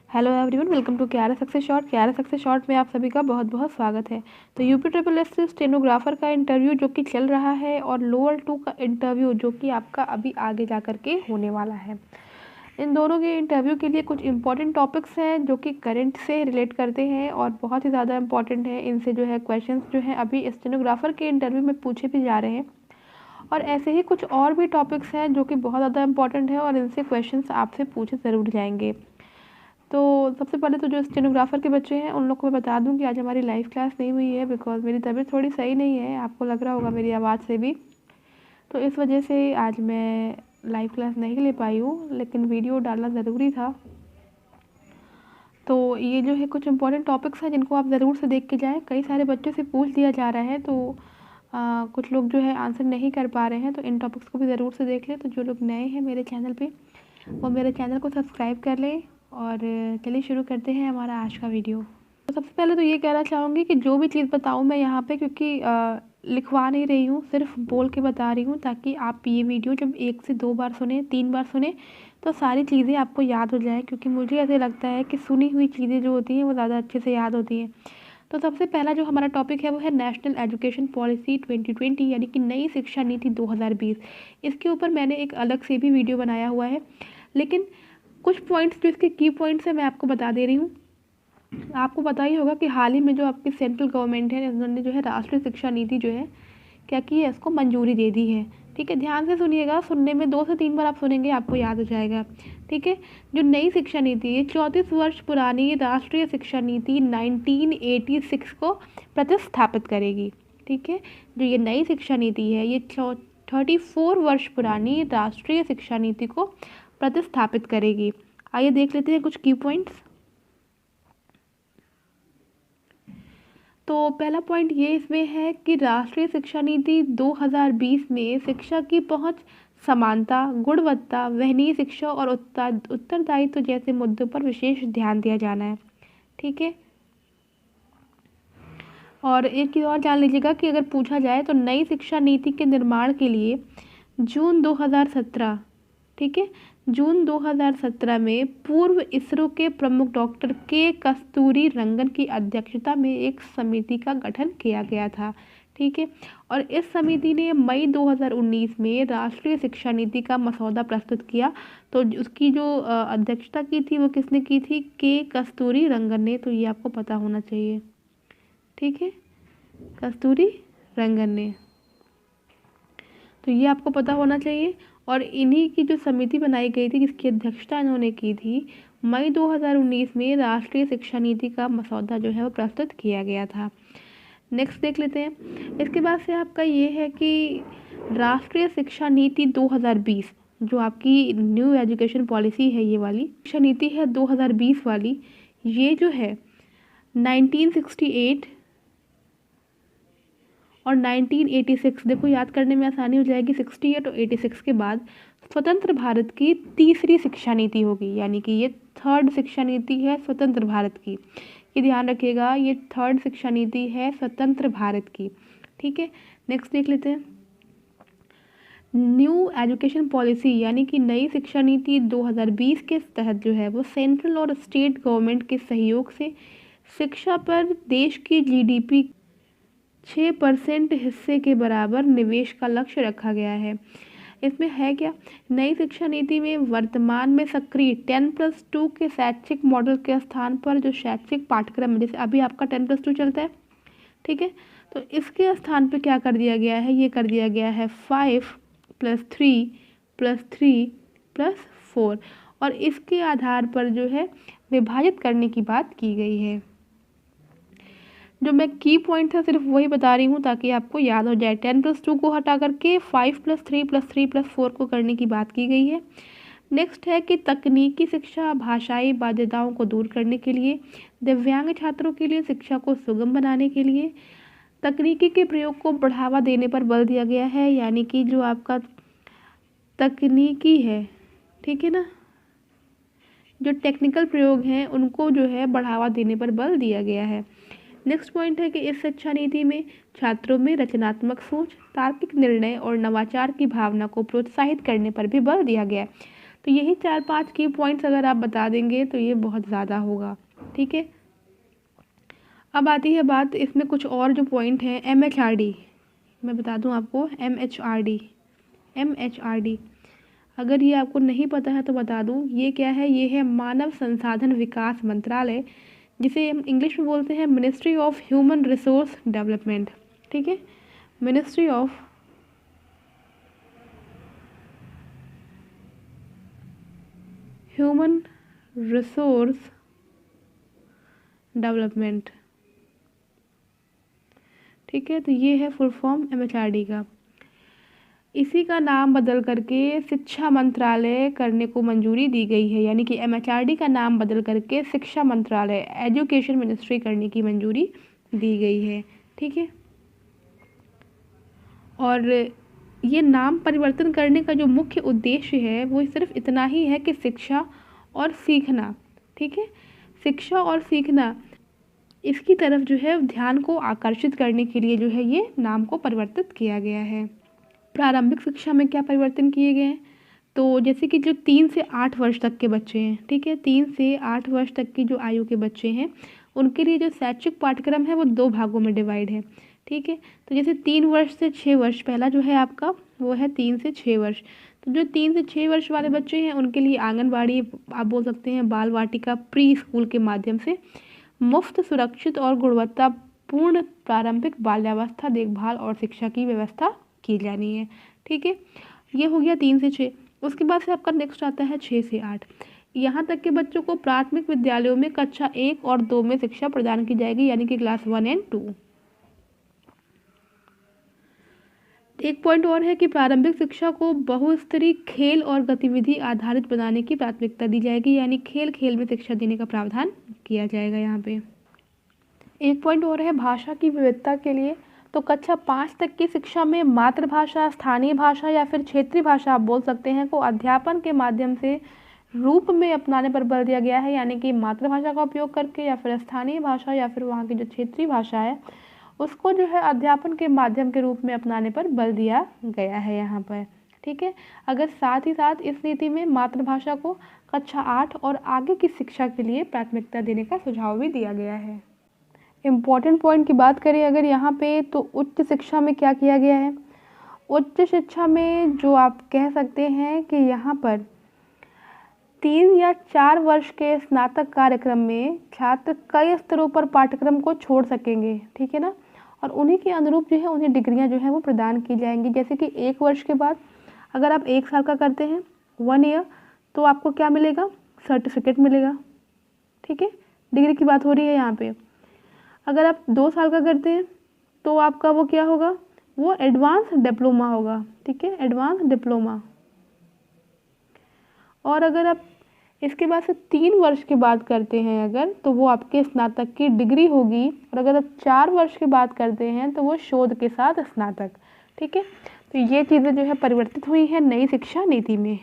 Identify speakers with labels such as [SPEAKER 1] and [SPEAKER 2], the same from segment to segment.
[SPEAKER 1] Hello everyone, welcome to क्यारा success short. क्यारा success short में आप सभी का बहुत बहुत स्वागत है। तो यूपी ट्रिपल एस से स्टेनोग्राफर का इंटरव्यू जो कि चल रहा है और लोअर 2 का इंटरव्यू जो कि आपका अभी आगे जा कर के होने वाला है। इन दोनों के इंटरव्यू के लिए कुछ इंपॉर्टेंट टॉपिक्स हैं जो कि करंट से रिलेट करते हैं और बहुत ही ज़्यादा इंपॉर्टेंट है। इनसे जो है क्वेश्चंस जो हैं अभी स्टेनोग्राफर के इंटरव्यू में पूछे भी जा रहे हैं और ऐसे ही कुछ और भी टॉपिक्स हैं जो कि बहुत ज़्यादा इंपॉर्टेंट है और इनसे क्वेश्चंस आपसे पूछे ज़रूर जाएंगे। तो सबसे पहले तो जो स्टेनोग्राफर के बच्चे हैं उन लोग को मैं बता दूं कि आज हमारी लाइव क्लास नहीं हुई है बिकॉज़ मेरी तबीयत थोड़ी सही नहीं है, आपको लग रहा होगा मेरी आवाज़ से भी। तो इस वजह से आज मैं लाइव क्लास नहीं ले पाई हूँ, लेकिन वीडियो डालना ज़रूरी था। तो ये जो है कुछ इंपॉर्टेंट टॉपिक्स हैं जिनको आप ज़रूर से देख के जाएँ। कई सारे बच्चों से पूछ लिया जा रहा है तो कुछ लोग जो है आंसर नहीं कर पा रहे हैं, तो इन टॉपिक्स को भी ज़रूर से देख लें। तो जो लोग नए हैं मेरे चैनल पे वो मेरे चैनल को सब्सक्राइब कर लें और चलिए शुरू करते हैं हमारा आज का वीडियो। तो सबसे पहले तो ये कहना चाहूँगी कि जो भी चीज़ बताऊँ मैं यहाँ पे, क्योंकि लिखवा नहीं रही हूँ, सिर्फ बोल के बता रही हूँ ताकि आप ये वीडियो जब 1 से 2 बार सुने, 3 बार सुने तो सारी चीज़ें आपको याद हो जाएँ। क्योंकि मुझे ऐसे लगता है कि सुनी हुई चीज़ें जो होती हैं वो ज़्यादा अच्छे से याद होती हैं। तो सबसे पहला जो हमारा टॉपिक है वो है नेशनल एजुकेशन पॉलिसी 2020, यानी कि नई शिक्षा नीति 2020। इसके ऊपर मैंने एक अलग से भी वीडियो बनाया हुआ है, लेकिन कुछ पॉइंट्स जो इसके की पॉइंट्स हैं मैं आपको बता दे रही हूँ। आपको पता ही होगा कि हाल ही में जो आपकी सेंट्रल गवर्नमेंट है उन्होंने जो है राष्ट्रीय शिक्षा नीति जो है क्या की है, इसको मंजूरी दे दी है। ठीक है, ध्यान से सुनिएगा, सुनने में 2 से 3 बार आप सुनेंगे आपको याद हो जाएगा। ठीक है, जो नई शिक्षा नीति है 34 वर्ष पुरानी राष्ट्रीय शिक्षा नीति 1986 को प्रतिस्थापित करेगी। ठीक है, जो ये नई शिक्षा नीति है ये 34 वर्ष पुरानी राष्ट्रीय शिक्षा नीति को प्रतिस्थापित करेगी। आइए देख लेते हैं कुछ की पॉइंट्स। तो पहला पॉइंट ये इसमें है कि राष्ट्रीय शिक्षा नीति 2020 में शिक्षा की पहुंच, समानता, गुणवत्ता, वहनीय शिक्षा और उत्तरदायित्व जैसे मुद्दों पर विशेष ध्यान दिया जाना है। ठीक है, और एक चीज़ और जान लीजिएगा कि अगर पूछा जाए तो नई शिक्षा नीति के निर्माण के लिए जून 2017, ठीक है, जून 2017 में पूर्व इसरो के प्रमुख डॉक्टर के कस्तूरी रंगन की अध्यक्षता में एक समिति का गठन किया गया था। ठीक है, और इस समिति ने मई 2019 में राष्ट्रीय शिक्षा नीति का मसौदा प्रस्तुत किया। तो उसकी जो अध्यक्षता की थी वो किसने की थी? के कस्तूरी रंगन ने। तो ये आपको पता होना चाहिए। ठीक है, कस्तूरी रंगन ने, तो ये आपको पता होना चाहिए। और इन्हीं की जो समिति बनाई गई थी जिसकी अध्यक्षता इन्होंने की थी, मई 2019 में राष्ट्रीय शिक्षा नीति का मसौदा जो है वो प्रस्तुत किया गया था। नेक्स्ट देख लेते हैं। इसके बाद से आपका ये है कि राष्ट्रीय शिक्षा नीति 2020 जो आपकी न्यू एजुकेशन पॉलिसी है, ये वाली शिक्षा नीति है 2020 वाली, ये जो है 1968 और 1986, देखो याद करने में आसानी हो जाएगी, 68 और 86 के बाद स्वतंत्र भारत की तीसरी शिक्षा नीति होगी, यानी कि ये थर्ड शिक्षा नीति है स्वतंत्र भारत की। ये ध्यान रखिएगा, ये थर्ड शिक्षा नीति है स्वतंत्र भारत की। ठीक है, नेक्स्ट देख लेते हैं। न्यू एजुकेशन पॉलिसी यानी कि नई शिक्षा नीति 2020 के तहत जो है वो सेंट्रल और स्टेट गवर्नमेंट के सहयोग से शिक्षा पर देश की जीडीपी 6% हिस्से के बराबर निवेश का लक्ष्य रखा गया है। इसमें है क्या? नई शिक्षा नीति में वर्तमान में सक्रिय 10+2 के शैक्षिक मॉडल के स्थान पर जो शैक्षिक पाठ्यक्रम है, जैसे अभी आपका 10+2 चलता है, ठीक है, तो इसके स्थान पे क्या कर दिया गया है? ये कर दिया गया है 5+3+3+4, और इसके आधार पर जो है विभाजित करने की बात की गई है। जो मैं की पॉइंट है सिर्फ वही बता रही हूँ ताकि आपको याद हो जाए। 10+2 को हटा करके 5+3+3+4 को करने की बात की गई है। नेक्स्ट है कि तकनीकी शिक्षा, भाषाई बाध्यताओं को दूर करने के लिए, दिव्यांग छात्रों के लिए शिक्षा को सुगम बनाने के लिए तकनीकी के प्रयोग को बढ़ावा देने पर बल दिया गया है। यानी कि जो आपका तकनीकी है, ठीक है ना, जो टेक्निकल प्रयोग हैं उनको जो है बढ़ावा देने पर बल दिया गया है। नेक्स्ट पॉइंट है कि इस शिक्षा नीति में छात्रों में रचनात्मक सोच, तार्किक निर्णय और नवाचार की भावना को प्रोत्साहित करने पर भी बल दिया गया है। तो यही 4-5 की पॉइंट्स अगर आप बता देंगे तो ये बहुत ज़्यादा होगा। ठीक है, अब आती है बात इसमें कुछ और जो पॉइंट हैं। MHRD, मैं बता दूं आपको, MHRD अगर ये आपको नहीं पता है तो बता दूं, ये क्या है? ये है मानव संसाधन विकास मंत्रालय, जिसे हम इंग्लिश में बोलते हैं ministry of human resource development. ठीक है, ministry of human resource development. ठीक है, तो ये है फुल फॉर्म MHRD का। इसी का नाम बदल करके शिक्षा मंत्रालय करने को मंजूरी दी गई है, यानी कि MHRD का नाम बदल करके शिक्षा मंत्रालय, एजुकेशन मिनिस्ट्री करने की मंजूरी दी गई है। ठीक है, और ये नाम परिवर्तन करने का जो मुख्य उद्देश्य है वो सिर्फ इतना ही है कि शिक्षा और सीखना, ठीक है, शिक्षा और सीखना, इसकी तरफ जो है ध्यान को आकर्षित करने के लिए जो है ये नाम को परिवर्तित किया गया है। प्रारंभिक शिक्षा में क्या परिवर्तन किए गए हैं? तो जैसे कि जो 3 से 8 वर्ष तक के बच्चे हैं, ठीक है, 3 से 8 वर्ष तक की जो आयु के बच्चे हैं, उनके लिए जो शैक्षिक पाठ्यक्रम है वो 2 भागों में डिवाइड है। ठीक है, तो जैसे 3 वर्ष से 6 वर्ष, पहला जो है आपका वो है 3 से 6 वर्ष। तो जो 3 से 6 वर्ष वाले बच्चे हैं उनके लिए आंगनबाड़ी, आप बोल सकते हैं बाल वाटिका, प्री स्कूल के माध्यम से मुफ्त, सुरक्षित और गुणवत्तापूर्ण प्रारंभिक बाल्यावस्था देखभाल और शिक्षा की व्यवस्था की जानी है। ठीक है, ये हो गया 3 से 6। उसके बाद से आपका नेक्स्ट आता है 6 से 8। यहाँ तक के बच्चों को प्राथमिक विद्यालयों में कक्षा 1 और 2 में शिक्षा प्रदान की जाएगी, यानी कि क्लास 1 एंड 2। एक पॉइंट और है कि प्रारंभिक शिक्षा को बहुस्तरीय खेल और गतिविधि आधारित बनाने की प्राथमिकता दी जाएगी, यानी खेल खेल में शिक्षा देने का प्रावधान किया जाएगा यहाँ पे। एक पॉइंट और है भाषा की विविधता के लिए। तो कक्षा 5 तक की शिक्षा में मातृभाषा, स्थानीय भाषा या फिर क्षेत्रीय भाषा आप बोल सकते हैं को अध्यापन के माध्यम से रूप में अपनाने पर बल दिया गया है, यानी कि मातृभाषा का उपयोग करके या फिर स्थानीय भाषा या फिर वहाँ की जो क्षेत्रीय भाषा है उसको जो है अध्यापन के माध्यम के रूप में अपनाने पर बल दिया गया है यहाँ पर। ठीक है, अगर साथ ही साथ इस नीति में मातृभाषा को कक्षा 8 और आगे की शिक्षा के लिए प्राथमिकता देने का सुझाव भी दिया गया है। इम्पॉर्टेंट पॉइंट की बात करें अगर यहाँ पे, तो उच्च शिक्षा में क्या किया गया है? उच्च शिक्षा में जो आप कह सकते हैं कि यहाँ पर 3 या 4 वर्ष के स्नातक कार्यक्रम में छात्र कई स्तरों पर पाठ्यक्रम को छोड़ सकेंगे। ठीक है ना, और उन्हीं के अनुरूप जो है उन्हें डिग्रियाँ जो है वो प्रदान की जाएंगी। जैसे कि 1 वर्ष के बाद अगर आप 1 साल का करते हैं, 1 ईयर, तो आपको क्या मिलेगा? सर्टिफिकेट मिलेगा। ठीक है, डिग्री की बात हो रही है यहाँ पे। अगर आप 2 साल का करते हैं तो आपका वो क्या होगा? वो एडवांस डिप्लोमा होगा। ठीक है, एडवांस डिप्लोमा। और अगर आप इसके बाद से 3 वर्ष की बात करते हैं अगर, तो वो आपके स्नातक की डिग्री होगी। और अगर आप 4 वर्ष की बात करते हैं तो वो शोध के साथ स्नातक। ठीक है, तो ये चीज़ें जो है परिवर्तित हुई हैं नई शिक्षा नीति में।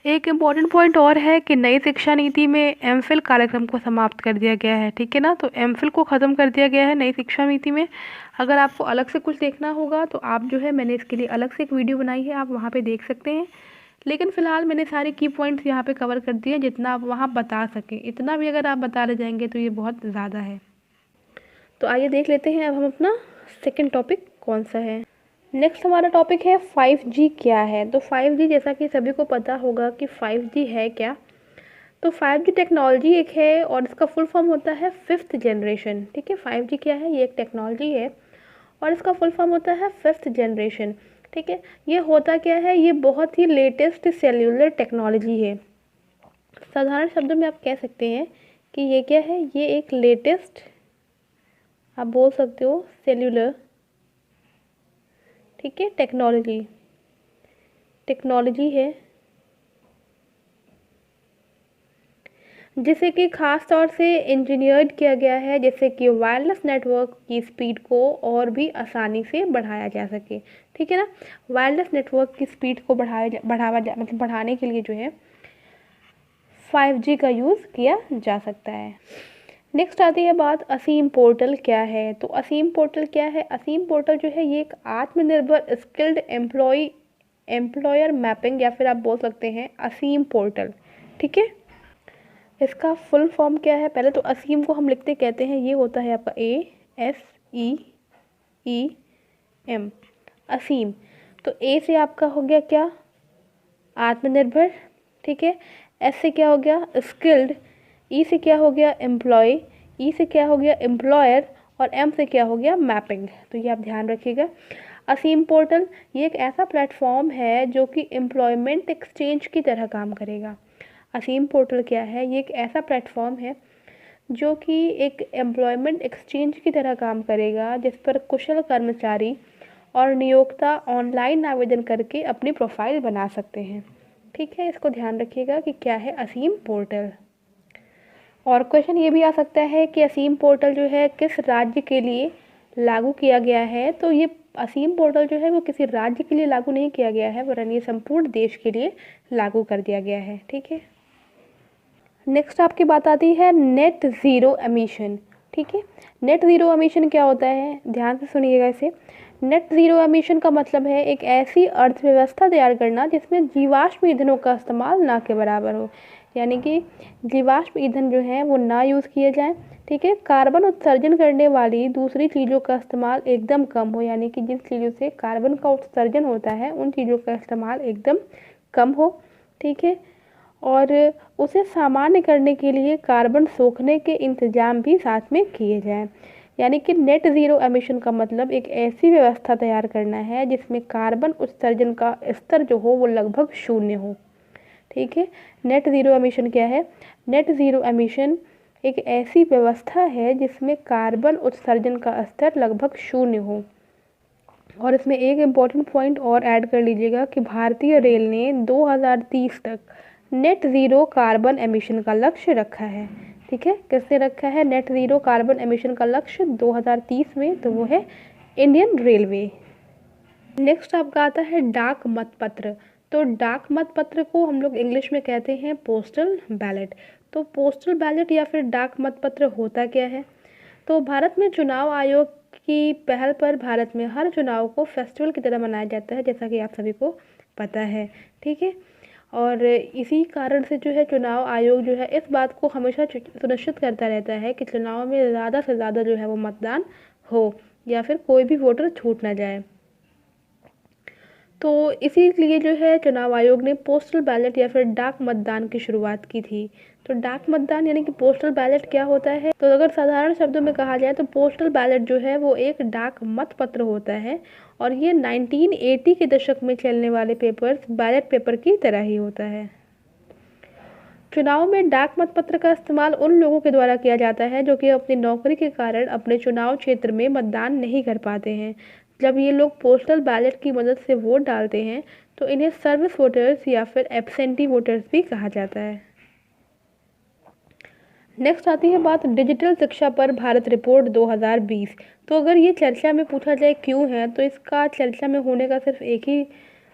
[SPEAKER 1] एक इम्पॉर्टेंट पॉइंट और है कि नई शिक्षा नीति में एमफिल कार्यक्रम को समाप्त कर दिया गया है। ठीक है ना, तो एमफिल को ख़त्म कर दिया गया है नई शिक्षा नीति में। अगर आपको अलग से कुछ देखना होगा तो आप जो है, मैंने इसके लिए अलग से एक वीडियो बनाई है, आप वहाँ पे देख सकते हैं। लेकिन फ़िलहाल मैंने सारे की पॉइंट्स यहाँ पे कवर कर दिए जितना आप वहाँ बता सकें। इतना भी अगर आप बता रह जाएंगे तो ये बहुत ज़्यादा है। तो आइए देख लेते हैं अब हम अपना सेकेंड टॉपिक कौन सा है। नेक्स्ट हमारा टॉपिक है 5G क्या है। तो 5G, जैसा कि सभी को पता होगा कि 5G है क्या। तो 5G टेक्नोलॉजी एक है और इसका फुल फॉर्म होता है 5th जनरेशन। ठीक है, 5G क्या है? ये एक टेक्नोलॉजी है और इसका फुल फॉर्म होता है 5th जनरेशन। ठीक है, ये होता क्या है? ये बहुत ही लेटेस्ट सेल्यूलर टेक्नोलॉजी है। साधारण शब्दों में आप कह सकते हैं कि ये क्या है? ये एक लेटेस्ट, आप बोल सकते हो सेल्यूलर, ठीक है, टेक्नोलॉजी है जिसे कि ख़ास तौर से इंजीनियर्ड किया गया है, जैसे कि वायरलेस नेटवर्क की स्पीड को और भी आसानी से बढ़ाया जा सके। ठीक है ना, वायरलेस नेटवर्क की स्पीड को बढ़ाने के लिए जो है 5G का यूज़ किया जा सकता है। नेक्स्ट आती है बात असीम पोर्टल क्या है। तो असीम पोर्टल क्या है? असीम पोर्टल जो है ये एक आत्मनिर्भर स्किल्ड एम्प्लॉयर मैपिंग या फिर आप बोल सकते हैं असीम पोर्टल। ठीक है, इसका फुल फॉर्म क्या है? पहले तो असीम को हम लिखते कहते हैं, ये होता है आपका ASEEM, असीम। तो ए से आपका हो गया क्या? आत्मनिर्भर। ठीक है, एस से क्या हो गया? स्किल्ड। ई से क्या हो गया? एम्प्लॉय। ई से क्या हो गया? एम्प्लॉयर। और एम से क्या हो गया? मैपिंग। तो ये आप ध्यान रखिएगा। असीम पोर्टल ये एक ऐसा प्लेटफॉर्म है जो कि एम्प्लॉयमेंट एक्सचेंज की तरह काम करेगा। असीम पोर्टल क्या है? ये एक ऐसा प्लेटफॉर्म है जो कि एक एम्प्लॉयमेंट एक्सचेंज की तरह काम करेगा, जिस पर कुशल कर्मचारी और नियोक्ता ऑनलाइन आवेदन करके अपनी प्रोफाइल बना सकते हैं। ठीक है, इसको ध्यान रखिएगा कि क्या है असीम पोर्टल। और क्वेश्चन ये भी आ सकता है कि असीम पोर्टल जो है किस राज्य के लिए लागू किया गया है? तो ये असीम पोर्टल जो है वो किसी राज्य के लिए लागू नहीं किया गया है, वरन ये संपूर्ण देश के लिए लागू कर दिया गया है। ठीक है, नेक्स्ट आपकी बात आती है नेट ज़ीरो एमिशन। ठीक है, नेट ज़ीरो एमिशन क्या होता है? ध्यान से सुनिएगा इसे। नेट ज़ीरो एमिशन का मतलब है एक ऐसी अर्थव्यवस्था तैयार करना जिसमें जीवाश्म ईंधनों का इस्तेमाल ना के बराबर हो, यानी कि जीवाश्म ईंधन जो है वो ना यूज़ किए जाएं। ठीक है, कार्बन उत्सर्जन करने वाली दूसरी चीज़ों का इस्तेमाल एकदम कम हो, यानी कि जिन चीज़ों से कार्बन का उत्सर्जन होता है उन चीज़ों का इस्तेमाल एकदम कम हो। ठीक है, और उसे सामान्य करने के लिए कार्बन सोखने के इंतजाम भी साथ में किए जाएं। यानी कि नेट ज़ीरो एमिशन का मतलब एक ऐसी व्यवस्था तैयार करना है जिसमें कार्बन उत्सर्जन का स्तर जो हो वो लगभग शून्य हो। ठीक है, नेट ज़ीरो एमिशन क्या है? नेट ज़ीरो एमिशन एक ऐसी व्यवस्था है जिसमें कार्बन उत्सर्जन का स्तर लगभग शून्य हो। और इसमें एक इम्पॉर्टेंट पॉइंट और ऐड कर लीजिएगा कि भारतीय रेल ने 2030 तक नेट ज़ीरो कार्बन एमिशन का लक्ष्य रखा है। ठीक है, किसने रखा है नेट ज़ीरो कार्बन एमिशन का लक्ष्य 2030 में? तो वो है इंडियन रेलवे। नेक्स्ट आपका आता है डाक मतपत्र। तो डाक मतपत्र को हम लोग इंग्लिश में कहते हैं पोस्टल बैलेट। तो पोस्टल बैलेट या फिर डाक मतपत्र होता क्या है? तो भारत में चुनाव आयोग की पहल पर भारत में हर चुनाव को फेस्टिवल की तरह मनाया जाता है, जैसा कि आप सभी को पता है। ठीक है, और इसी कारण से जो है चुनाव आयोग जो है इस बात को हमेशा सुनिश्चित करता रहता है कि चुनाव में ज़्यादा से ज़्यादा जो है वो मतदान हो या फिर कोई भी वोटर छूट ना जाए। तो इसीलिए जो है चुनाव आयोग ने पोस्टल बैलेट या फिर डाक मतदान की शुरुआत की थी। तो डाक मतदान यानी कि पोस्टल बैलेट क्या होता है? तो अगर साधारण शब्दों में कहा जाए तो पोस्टल बैलेट जो है वो एक डाक मतपत्र होता है, और ये 1980 के दशक में चलने वाले बैलेट पेपर की तरह ही होता है। चुनाव में डाक मतपत्र का इस्तेमाल उन लोगों के द्वारा किया जाता है जो कि अपनी नौकरी के कारण अपने चुनाव क्षेत्र में मतदान नहीं कर पाते हैं। जब ये लोग पोस्टल बैलेट की मदद से वोट डालते हैं तो इन्हें सर्विस वोटर्स या फिर एब्सेंटी वोटर्स भी कहा जाता है। नेक्स्ट आती है बात डिजिटल शिक्षा पर भारत रिपोर्ट 2020। तो अगर ये चर्चा में पूछा जाए क्यों है, तो इसका चर्चा में होने का सिर्फ एक ही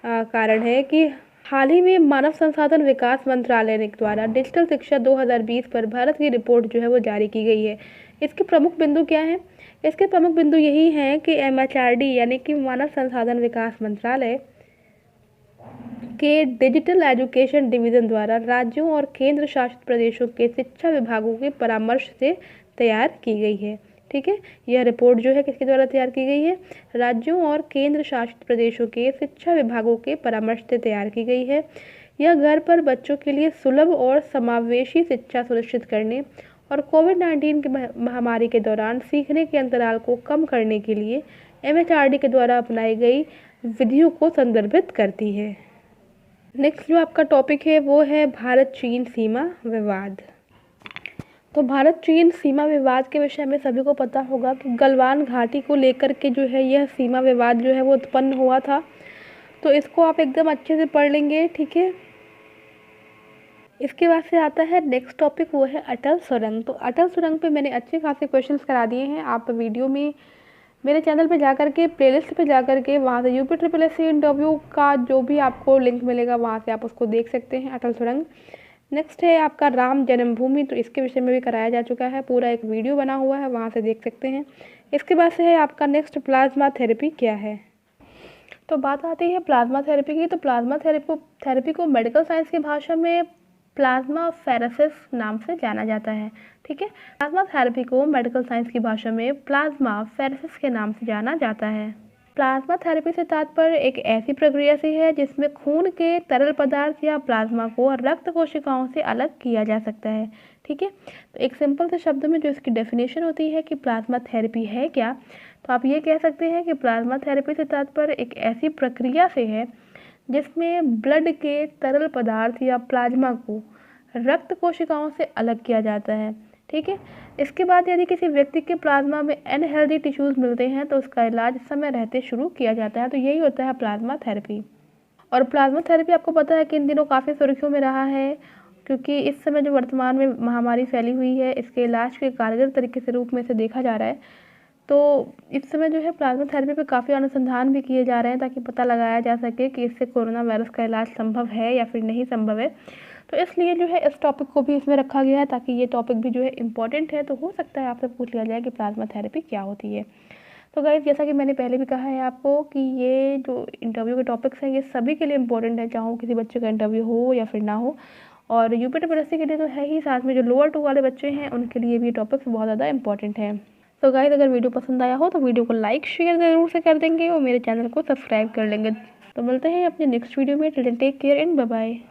[SPEAKER 1] कारण है कि हाल ही में मानव संसाधन विकास मंत्रालय ने द्वारा डिजिटल शिक्षा 2020 पर भारत की रिपोर्ट जो है वो जारी की गई है। इसके प्रमुख बिंदु क्या हैं? इसके प्रमुख बिंदु यही हैं कि MHRD यानी कि मानव संसाधन विकास मंत्रालय के डिजिटल एजुकेशन डिवीज़न द्वारा राज्यों और केंद्र शासित प्रदेशों के शिक्षा विभागों के परामर्श से तैयार की गई है। ठीक है, यह रिपोर्ट जो है किसके द्वारा तैयार की गई है? राज्यों और केंद्र शासित प्रदेशों के शिक्षा विभागों के परामर्श से तैयार की गई है। यह घर पर बच्चों के लिए सुलभ और समावेशी शिक्षा सुनिश्चित करने और कोविड-19 की महामारी के दौरान सीखने के अंतराल को कम करने के लिए MHRD के द्वारा अपनाई गई विधियों को संदर्भित करती है। नेक्स्ट जो आपका टॉपिक है वो है भारत चीन सीमा विवाद। तो भारत चीन सीमा विवाद के विषय में सभी को पता होगा कि गलवान घाटी को लेकर के जो है यह सीमा विवाद जो है वो उत्पन्न हुआ था। तो इसको आप एकदम अच्छे से पढ़ लेंगे। ठीक है, इसके बाद से आता है नेक्स्ट टॉपिक, वो है अटल सुरंग। तो अटल सुरंग पे मैंने अच्छे खासे क्वेश्चंस करा दिए हैं। आप वीडियो में मेरे चैनल पे जाकर के प्लेलिस्ट पे जाकर के वहाँ से UPSSC इंटरव्यू का जो भी आपको लिंक मिलेगा वहाँ से आप उसको देख सकते हैं, अटल सुरंग। नेक्स्ट है आपका राम जन्मभूमि। तो इसके विषय में भी कराया जा चुका है, पूरा एक वीडियो बना हुआ है, वहाँ से देख सकते हैं। इसके बाद से है आपका नेक्स्ट प्लाज्मा थेरेपी क्या है। तो बात आती है प्लाज्मा थेरेपी की। तो प्लाज्मा थेरेपी को मेडिकल साइंस की भाषा में प्लाज्मा फेरेसिस नाम से जाना जाता है। ठीक है, प्लाज्मा थेरेपी को मेडिकल साइंस की भाषा में प्लाज्मा फेरेसिस के नाम से जाना जाता है। प्लाज्मा थेरेपी से तात्पर्य एक ऐसी प्रक्रिया से है जिसमें खून के तरल पदार्थ या प्लाज्मा को रक्त कोशिकाओं से अलग किया जा सकता है। ठीक है, तो एक सिंपल से शब्द में जो इसकी डेफिनेशन होती है कि प्लाज्मा थेरेपी है क्या, तो आप ये कह सकते हैं कि प्लाज्मा थेरेपी से तात्पर्य एक ऐसी प्रक्रिया से है जिसमें ब्लड के तरल पदार्थ या प्लाज्मा को रक्त कोशिकाओं से अलग किया जाता है। ठीक है, इसके बाद यदि किसी व्यक्ति के प्लाज्मा में अनहेल्दी टिश्यूज़ मिलते हैं तो उसका इलाज समय रहते शुरू किया जाता है। तो यही होता है प्लाज्मा थेरेपी। और प्लाज्मा थेरेपी आपको पता है कि इन दिनों काफ़ी सुर्खियों में रहा है, क्योंकि इस समय जो वर्तमान में महामारी फैली हुई है, इसके इलाज के कारगर तरीके से रूप में इसे देखा जा रहा है। तो इस समय जो है प्लाज्मा थेरेपी पे काफ़ी अनुसंधान भी किए जा रहे हैं ताकि पता लगाया जा सके कि इससे कोरोना वायरस का इलाज संभव है या फिर नहीं संभव है। तो इसलिए जो है इस टॉपिक को भी इसमें रखा गया है ताकि ये टॉपिक भी जो है इम्पॉर्टेंट है। तो हो सकता है आपसे पूछ लिया जाए कि प्लाज्मा थेरेपी क्या होती है। तो गाइस, जैसा कि मैंने पहले भी कहा है आपको कि ये जो इंटरव्यू के टॉपिक्स हैं ये सभी के लिए इम्पोर्टेंट है, चाहे किसी बच्चे का इंटरव्यू हो या फिर ना हो। और यूपीटीपीएससी के लिए तो है ही, साथ में जो लोअर 2 वाले बच्चे हैं उनके लिए भी ये टॉपिक्स बहुत ज़्यादा इंपॉर्टेंट हैं। तो गाइस, अगर वीडियो पसंद आया हो तो वीडियो को लाइक शेयर ज़रूर से कर देंगे और मेरे चैनल को सब्सक्राइब कर लेंगे। तो मिलते हैं अपने नेक्स्ट वीडियो में। Till then take care and bye bye.